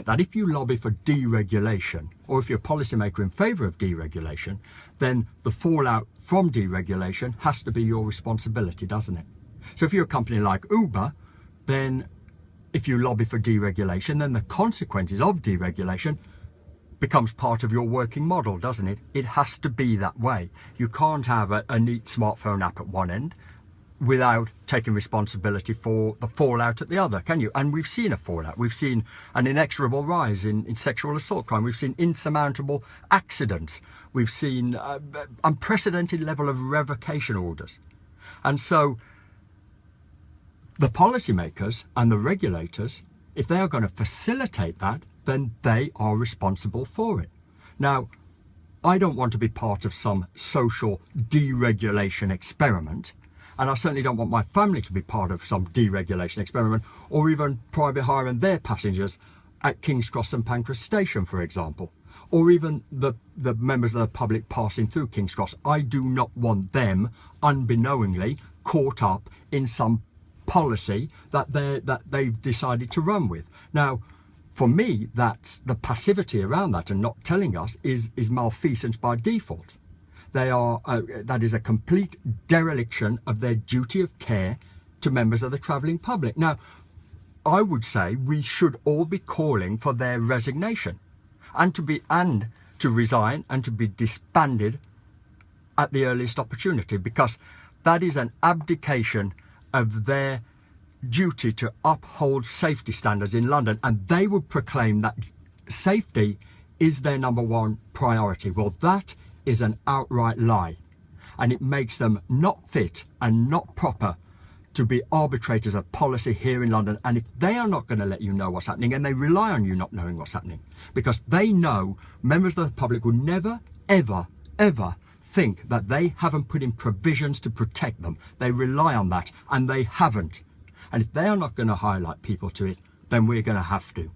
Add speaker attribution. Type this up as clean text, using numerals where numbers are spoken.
Speaker 1: that if you lobby for deregulation, or if you're a policymaker in favour of deregulation, then the fallout from deregulation has to be your responsibility, doesn't it? So if you're a company like Uber, then if you lobby for deregulation, then the consequences of deregulation becomes part of your working model, doesn't it? It has to be that way. You can't have a neat smartphone app at one end without taking responsibility for the fallout at the other, can you? And we've seen a fallout. We've seen an inexorable rise in sexual assault crime. We've seen insurmountable accidents. We've seen unprecedented level of revocation orders. And so the policymakers and the regulators, if they are going to facilitate that, then they are responsible for it. Now, I don't want to be part of some social deregulation experiment, and I certainly don't want my family to be part of some deregulation experiment, or even private hiring their passengers at King's Cross and Pancras Station, for example, or even the members of the public passing through King's Cross. I do not want them unbeknowingly caught up in some policy that they've decided to run with. Now, for me, that's the passivity around that and not telling us is malfeasance by default. They are that is a complete dereliction of their duty of care to members of the travelling public. Now, I would say we should all be calling for their resignation and to resign and to be disbanded at the earliest opportunity, because that is an abdication of their duty to uphold safety standards in London, and they would proclaim that safety is their number one priority. Well, that is an outright lie, and it makes them not fit and not proper to be arbitrators of policy here in London. And if they are not going to let you know what's happening, and they rely on you not knowing what's happening, because they know members of the public will never, ever, ever think that they haven't put in provisions to protect them. They rely on that, and they haven't. And if they are not going to highlight people to it, then we're going to have to.